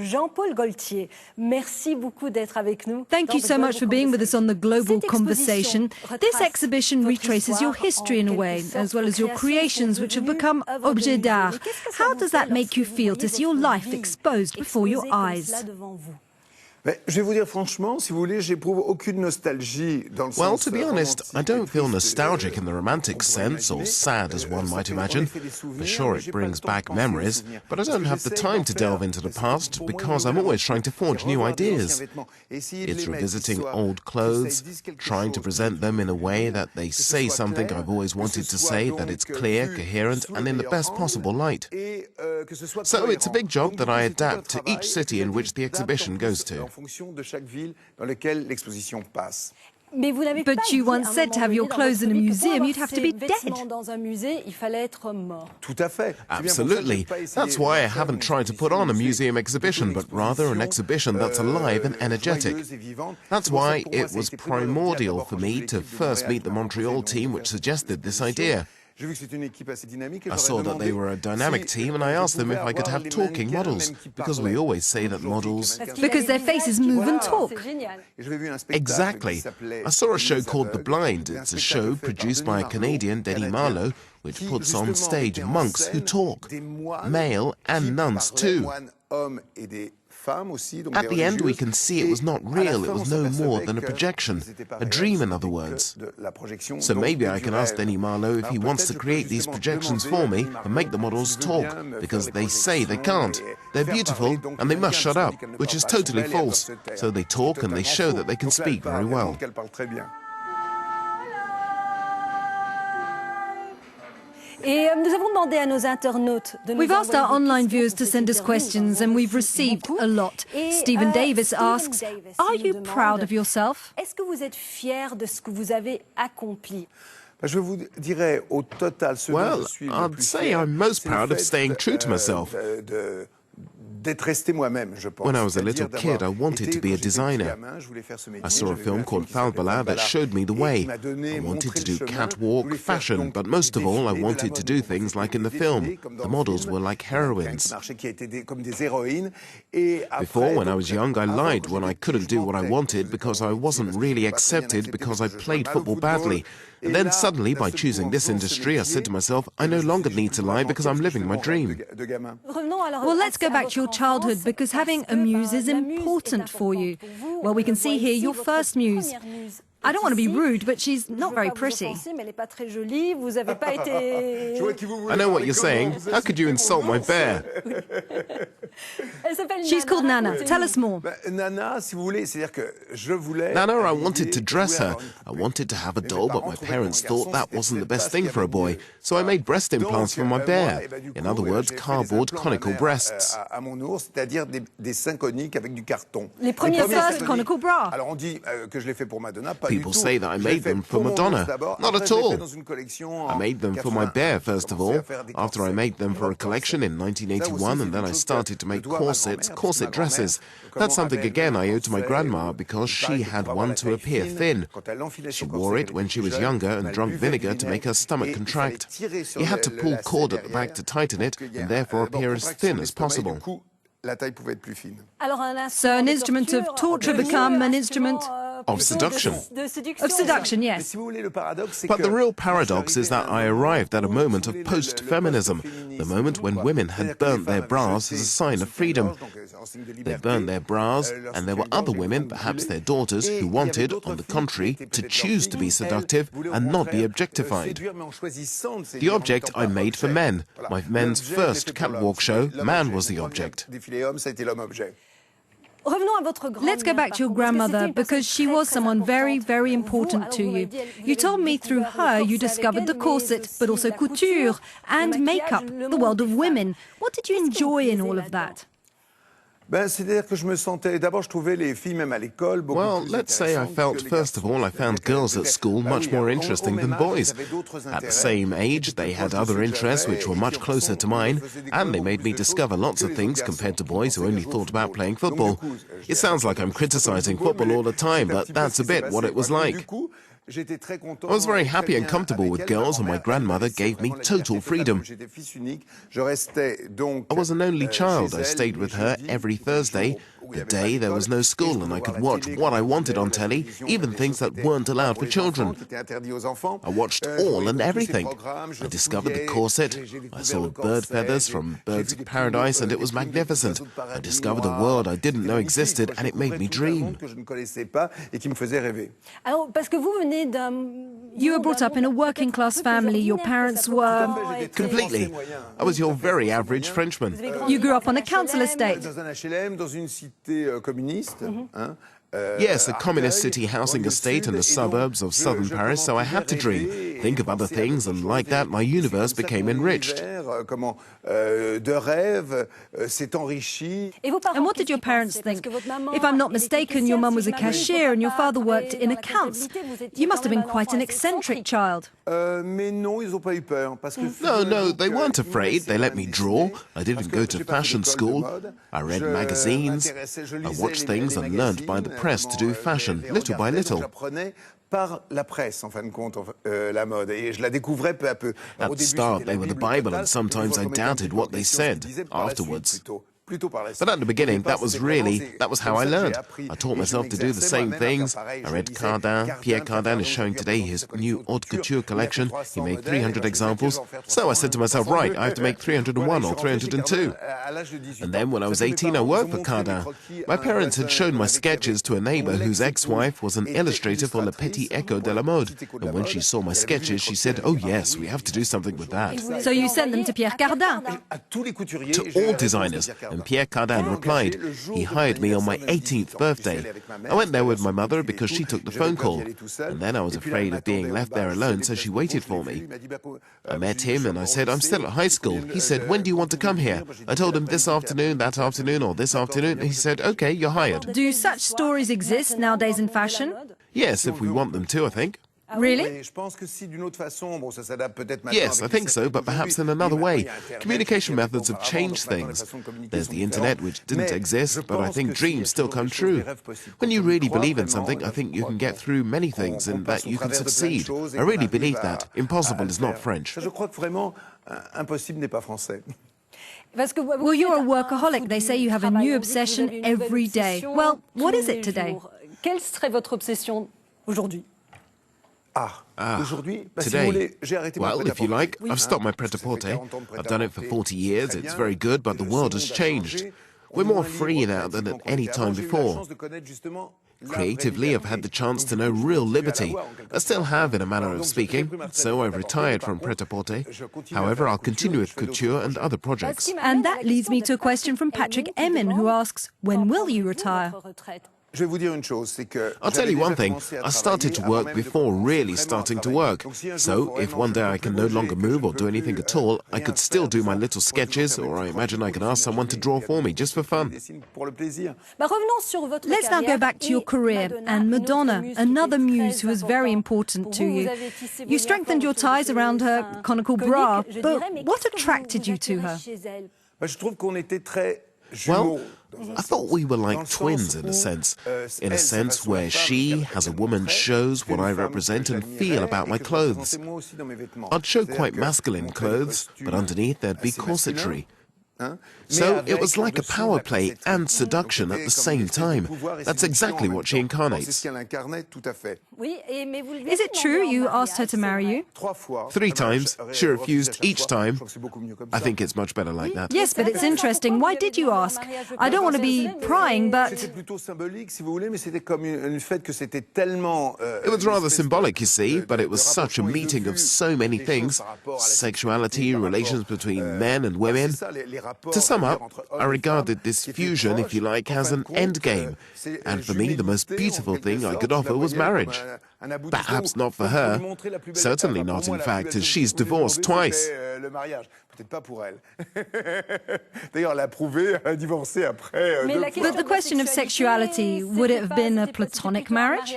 Jean-Paul Gaultier. Merci beaucoup d'être avec nous. Thank you so much for being with us on the Global Conversation. This exhibition retraces your history in a way, as well as your creations which have become objets d'art. How does that make you feel to see your life exposed before your eyes? Je vais vous dire franchement, si vous voulez, j'éprouve aucune nostalgie dans le sens. Well, to be honest, I don't feel nostalgic in the romantic sense, or sad as one might imagine. For sure, it brings back memories, but I don't have the time to delve into the past because I'm always trying to forge new ideas. It's revisiting old clothes, trying to present them in a way that they say something I've always wanted to say, that it's clear, coherent, and in the best possible light. So it's a big job that I adapt to each city in which the exhibition goes to. But you once said to have your clothes in a museum, you'd have to be dead. Absolutely. That's why I haven't tried to put on a museum exhibition, but rather an exhibition that's alive and energetic. That's why it was primordial for me to first meet the Montreal team which suggested this idea. I saw that they were a dynamic team and I asked them if I could have talking models, because we always say that models... Because their faces move and talk. Exactly. I saw a show called The Blind. It's a show produced by a Canadian, Denis Marlowe, which puts on stage monks who talk, male and nuns too. At the end, we can see it was not real, it was no more than a projection, a dream in other words. So maybe I can ask Denis Marlowe if he wants to create these projections for me and make the models talk, because they say they can't. They're beautiful and they must shut up, which is totally false. So they talk and they show that they can speak very well. We've asked our online viewers to send us questions and we've received a lot. Stephen Davis asks, are you proud of yourself? Well, I'd say I'm most proud of staying true to myself. When I was a little kid, I wanted to be a designer. I saw a film called Falbala that showed me the way. I wanted to do catwalk, fashion, but most of all, I wanted to do things like in the film. The models were like heroines. Before, when I was young, I lied when I couldn't do what I wanted because I wasn't really accepted because I played football badly. And then suddenly, by choosing this industry, I said to myself, I no longer need to lie because I'm living my dream. Well, let's go back to your childhood, because having a muse is important for you. Well, we can see here your first muse. I don't want to be rude, but she's not very pretty. I know what you're saying. How could you insult my bear? She's called Nana. Tell us more. Nana, I wanted to dress her. I wanted to have a doll, but my parents thought that wasn't the best thing for a boy. So I made breast implants for my bear. In other words, cardboard conical breasts. Les premiers first conical bra. People say that I made them for Madonna. Not at all. I made them for my bear, first of all, after I made them for a collection in 1981, and then I started to make corsets, corset dresses. That's something, again, I owe to my grandma, because she had one to appear thin. She wore it when she was younger and drank vinegar to make her stomach contract. You had to pull cord at the back to tighten it, and therefore appear as thin as possible. So an instrument of torture became an instrument of seduction. Of seduction, yes. But the real paradox is that I arrived at a moment of post-feminism, the moment when women had burnt their bras as a sign of freedom. They burned their bras, and there were other women, perhaps their daughters, who wanted, on the contrary, to choose to be seductive and not be objectified. The object I made for men. My men's first catwalk show, man was the object. Let's go back to your grandmother, because she was someone very, very important to you. You told me through her you discovered the corset, but also couture and makeup, the world of women. What did you enjoy in all of that? Well, let's say I felt, first of all, I found girls at school much more interesting than boys. At the same age, they had other interests which were much closer to mine, and they made me discover lots of things compared to boys who only thought about playing football. It sounds like I'm criticizing football all the time, but that's a bit what it was like. I was very happy and comfortable with girls, and my grandmother gave me total freedom. I was an only child. I stayed with her every Thursday, the day there was no school, and I could watch what I wanted on telly, even things that weren't allowed for children. I watched all and everything. I discovered the corset. I saw bird feathers from Birds of Paradise, and it was magnificent. I discovered a world I didn't know existed, and it made me dream. You were brought up in a working-class family. Your parents were... Completely. I was your very average Frenchman. You grew up on a council estate. Yes, a communist city housing estate in the suburbs of southern Paris, so I had to dream, think of other things, and like that, my universe became enriched. And what did your parents think? If I'm not mistaken, your mum was a cashier and your father worked in accounts. You must have been quite an eccentric child. No, they weren't afraid. They let me draw. I didn't go to fashion school. I read magazines. I watched things and learned by the press to do fashion, little by little. Par la presse, en fin de compte, la mode. Et je la découvrais peu à peu. At the start, they were the Bible, and sometimes I doubted what they said. Afterwards. But at the beginning, that was how I learned. I taught myself to do the same things. I read Cardin. Pierre Cardin is showing today his new haute couture collection. He made 300 examples. So I said to myself, right, I have to make 301 or 302. And then when I was 18, I worked for Cardin. My parents had shown my sketches to a neighbor whose ex-wife was an illustrator for Le Petit Echo de la Mode. And when she saw my sketches, she said, oh yes, we have to do something with that. So you sent them to Pierre Cardin? To all designers. And Pierre Cardin replied. He hired me on my 18th birthday. I went there with my mother because she took the phone call. And then I was afraid of being left there alone, so she waited for me. I met him and I said, I'm still at high school. He said, when do you want to come here? I told him this afternoon, that afternoon, or this afternoon. And he said, okay, you're hired. Do such stories exist nowadays in fashion? Yes, if we want them to, I think. Really? Yes, I think so, but perhaps in another way. Communication methods have changed things. There's the internet, which didn't exist, but I think dreams still come true. When you really believe in something, I think you can get through many things and that you can succeed. I really believe that. Impossible is not French. Well, you're a workaholic. They say you have a new obsession every day. Well, what is it today? Quelle serait votre obsession aujourd'hui? Today, well, if you like, I've stopped my pret-a-porter. I've done it for 40 years. It's very good, but the world has changed. We're more free now than at any time before. Creatively, I've had the chance to know real liberty. I still have, in a manner of speaking, so I've retired from pret-a-porter. However, I'll continue with couture and other projects. And that leads me to a question from Patrick Emin, who asks, when will you retire? I'll tell you one thing, I started to work before really starting to work. So, if one day I can no longer move or do anything at all, I could still do my little sketches, or I imagine I could ask someone to draw for me, just for fun. Let's now go back to your career and Madonna, another muse who was very important to you. You strengthened your ties around her conical bra, but what attracted you to her? Well, I thought we were like twins in a sense where she, as a woman, shows what I represent and feel about my clothes. I'd show quite masculine clothes, but underneath there'd be corsetry. So it was like a power play and seduction at the same time. That's exactly what she incarnates. Is it true you asked her to marry you? 3 times. She refused each time. I think it's much better like that. Yes, but it's interesting. Why did you ask? I don't want to be prying, but... It was rather symbolic, you see, but it was such a meeting of so many things. Sexuality, relations between men and women. To sum up, I regarded this fusion, if you like, as an endgame. And for me, the most beautiful thing I could offer was marriage. Perhaps not for her. Certainly not, in fact, as she's divorced twice. But the question of sexuality, would it have been a platonic marriage?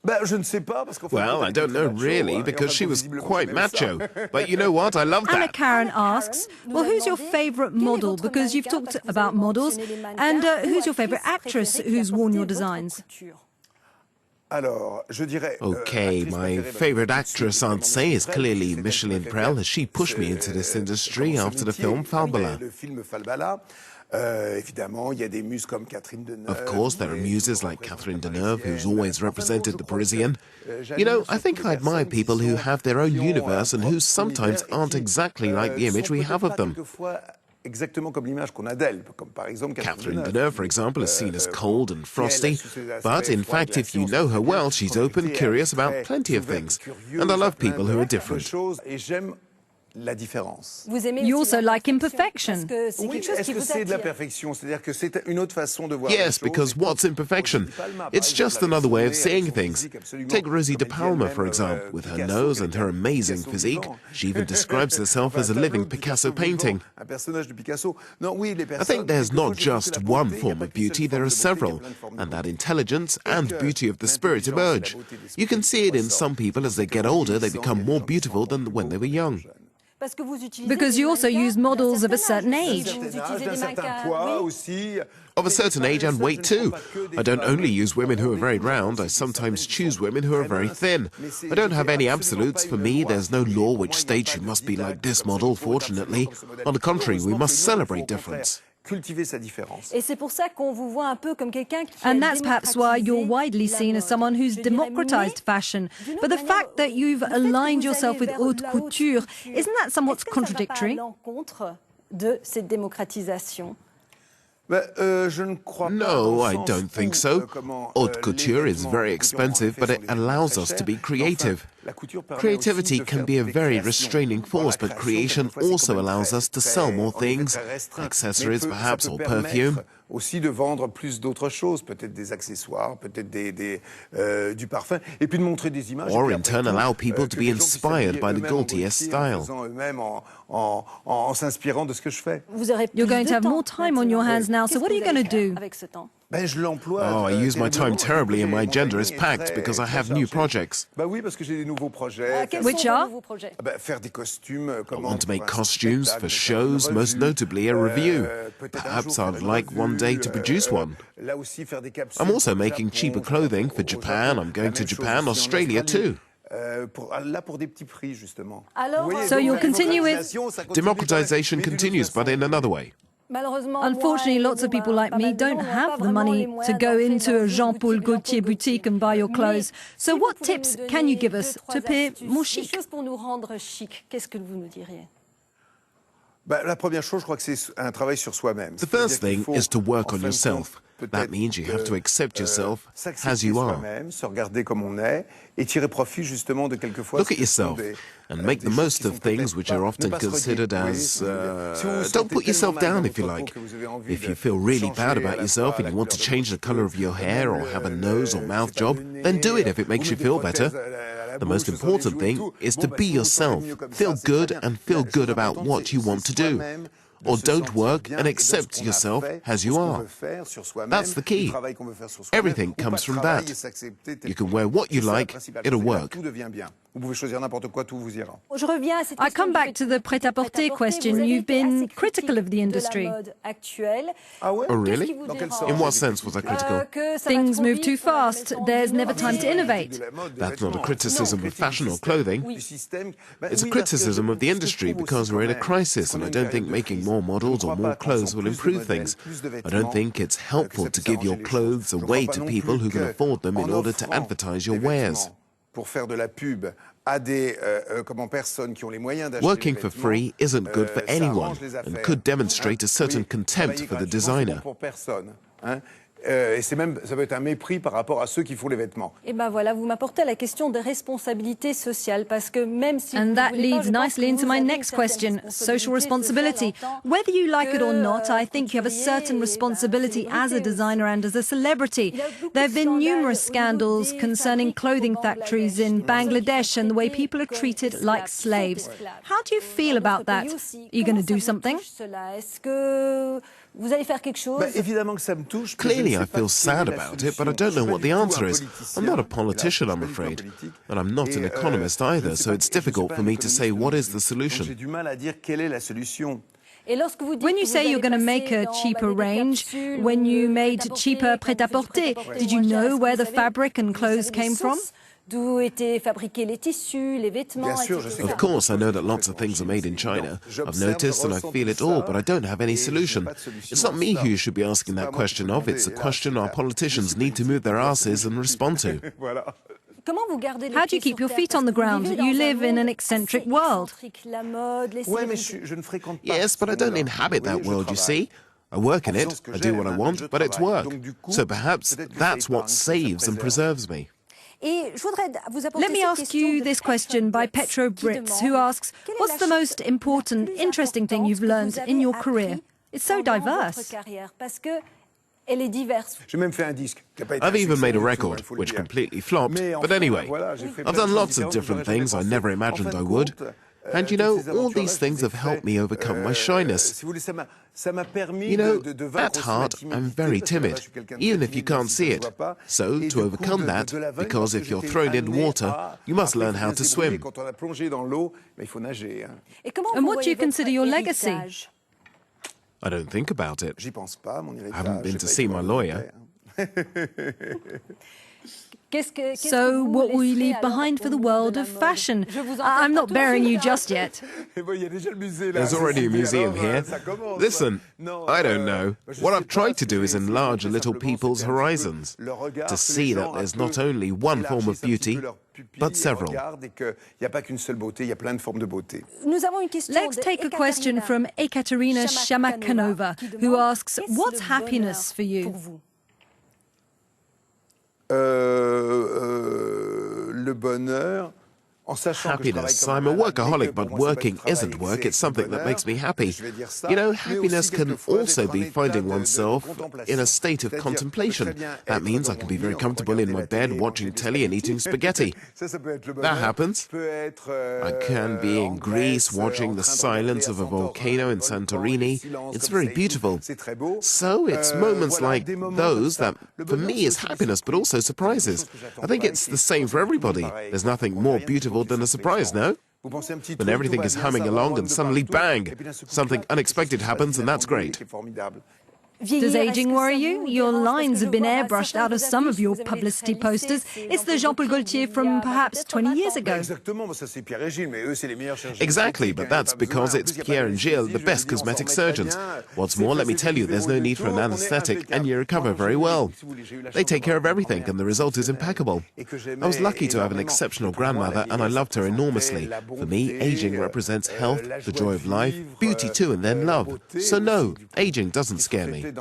Well, I don't know really, because she was quite macho. But you know what? I love that. Anna Karen asks, well, who's your favourite model? Because you've talked about models. And who's your favourite actress who's worn your designs? Okay, my favorite actress, I'd say, is clearly Micheline Prel, as she pushed me into this industry after the film Falbala. Of course, there are muses like Catherine Deneuve, who's always represented the Parisian. You know, I think I admire people who have their own universe and who sometimes aren't exactly like the image we have of them. Catherine Deneuve, for example, is seen as cold and frosty, but in fact, if you know her well, she's open, curious about plenty of things. And I love people who are different. You also like imperfection. Yes, because what's imperfection? It's just another way of seeing things. Take Rosie de Palma, for example, with her nose and her amazing physique. She even describes herself as a living Picasso painting. I think there's not just one form of beauty, there are several, and that intelligence and beauty of the spirit emerge. You can see it in some people as they get older, they become more beautiful than when they were young. Because you also use models of a certain age. Of a certain age and weight too. I don't only use women who are very round, I sometimes choose women who are very thin. I don't have any absolutes. For me, there's no law which states you must be like this model, fortunately. On the contrary, we must celebrate difference. And that's perhaps why you're widely seen as someone who's democratized fashion. But the fact that you've aligned yourself with haute couture, isn't that somewhat contradictory? No, I don't think so. Haute couture is very expensive, but it allows us to be creative. Creativity can be a very restraining force, but creation also allows us to sell more things, accessories perhaps, or perfume. Or in turn allow people to be inspired by the Gaultier style. You're going to have more time on your hands now, so what are you going to do? Oh, I use my time terribly and my agenda is packed because I have new projects. Which are? I want to make costumes for shows, most notably a review. Perhaps I'd like one day to produce one. I'm also making cheaper clothing for Japan. I'm going to Japan, Australia too. So you'll continue with? Democratization continues, but in another way. Unfortunately, lots of people like me don't have the money to go into a Jean-Paul Gaultier boutique and buy your clothes. So what tips can you give us to appear more chic? The first thing is to work on yourself. That means you have to accept yourself as you are. Look at yourself and make the most of things which are often considered as... don't put yourself down if you like. If you feel really bad about yourself and you want to change the colour of your hair or have a nose or mouth job, then do it if it makes you feel better. The most important thing is to be yourself, feel good and feel good about what you want to do. Or don't work and accept yourself as you are. That's the key. Everything comes from that. You can wear what you like, it'll work. I come back to the prêt-à-porter question. You've been critical of the industry. Oh, really? In what sense was I critical? Things move too fast. There's never time to innovate. That's not a criticism of fashion or clothing. It's a criticism of the industry because we're in a crisis and I don't think making more models or more clothes will improve things. I don't think it's helpful to give your clothes away to people who can afford them in order to advertise your wares. Working for free isn't good for anyone and could demonstrate a certain contempt for the designer. Et ça peut être un mépris par rapport à ceux qui font les vêtements. Et ben voilà, vous m'apportez la question de responsabilité sociale parce que même si And that leads nicely into my next question, social responsibility. Whether you like it or not, I think you have a certain responsibility as a designer and as a celebrity. There have been numerous scandals concerning clothing factories in Bangladesh and the way people are treated like slaves. How do you feel about that? Are you going to do something? Clearly, I feel sad about it, but I don't know what the answer is. I'm not a politician, I'm afraid. And I'm not an economist either, so it's difficult for me to say what is the solution. When you say you're going to make a cheaper range, when you made cheaper prêt-à-porter, did you know where the fabric and clothes came from? Of course, I know that lots of things are made in China. I've noticed and I feel it all, but I don't have any solution. It's not me who you should be asking that question of. It's a question our politicians need to move their asses and respond to. How do you keep your feet on the ground? You live in an eccentric world. Yes, but I don't inhabit that world, you see. I work in it, I do what I want, but it's work. So perhaps that's what saves and preserves me. Let me ask you this question by Petro Brits, who asks, what's the most important, interesting thing you've learned in your career? It's so diverse. I've even made a record, which completely flopped, but anyway, I've done lots of different things I never imagined I would. And you know, all these things have helped me overcome my shyness. You know, at heart, I'm very timid, even if you can't see it. So, to overcome that, because if you're thrown in water, you must learn how to swim. And what do you consider your legacy? I don't think about it. I haven't been to see my lawyer. So, what will you leave behind for the world of fashion? I'm not burying you just yet. There's already a museum here. Listen, I don't know. What I've tried to do is enlarge a little people's horizons, to see that there's not only one form of beauty, but several. Let's take a question from Ekaterina Shamakanova, who asks, what's happiness for you? Le bonheur. Happiness. I'm a workaholic, but working isn't work. It's something that makes me happy. You know, happiness can also be finding oneself in a state of contemplation. That means I can be very comfortable in my bed watching telly and eating spaghetti. That happens. I can be in Greece watching the silence of a volcano in Santorini. It's very beautiful. So it's moments like those that, for me, is happiness, but also surprises. I think it's the same for everybody. There's nothing more beautiful than a surprise, no? When everything is humming along and suddenly, bang, something unexpected happens and that's great. Does aging worry you? Your lines have been airbrushed out of some of your publicity posters. It's the Jean-Paul Gaultier from perhaps 20 years ago. Exactly, but that's because it's Pierre and Gilles, the best cosmetic surgeons. What's more, let me tell you, there's no need for an anesthetic and you recover very well. They take care of everything and the result is impeccable. I was lucky to have an exceptional grandmother and I loved her enormously. For me, aging represents health, the joy of life, beauty too, and then love. So no, aging doesn't scare me. Is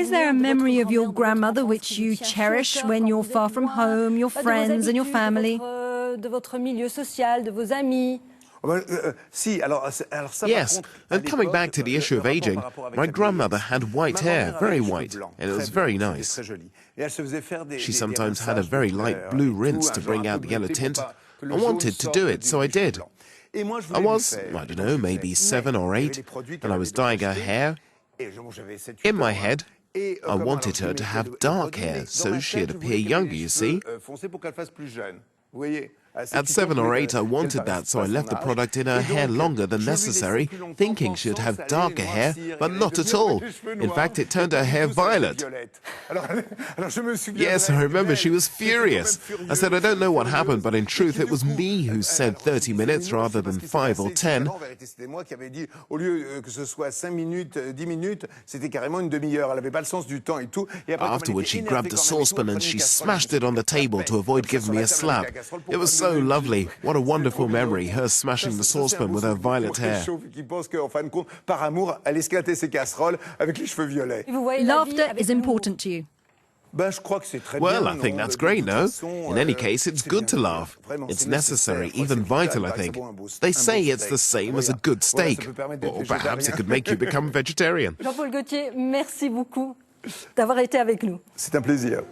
there a memory of your grandmother which you cherish when you're far from home, your friends and your family? Yes, and coming back to the issue of aging, my grandmother had white hair, very white, and it was very nice. She sometimes had a very light blue rinse to bring out the yellow tint. I wanted to do it, so I did. I was, I don't know, maybe 7 or 8, and I was dyeing her hair. In my head, I wanted her to have dark hair, so she'd appear younger, you see. At 7 or 8, I wanted that, so I left the product in her hair longer than necessary, thinking she'd have darker hair, but not at all. In fact, it turned her hair violet. Yes, I remember she was furious. I said, I don't know what happened, but in truth, it was me who said 30 minutes rather than 5 or 10. Afterwards, she grabbed a saucepan and she smashed it on the table to avoid giving me a slap. It was so lovely. What a wonderful memory, her smashing the saucepan with her violet hair. Laughter is important to you. Well, I think that's great, no? In any case, it's good to laugh. It's necessary, even vital, I think. They say it's the same as a good steak. Or perhaps it could make you become vegetarian. Jean-Paul Gaultier, merci beaucoup d'avoir été avec nous. C'est un plaisir.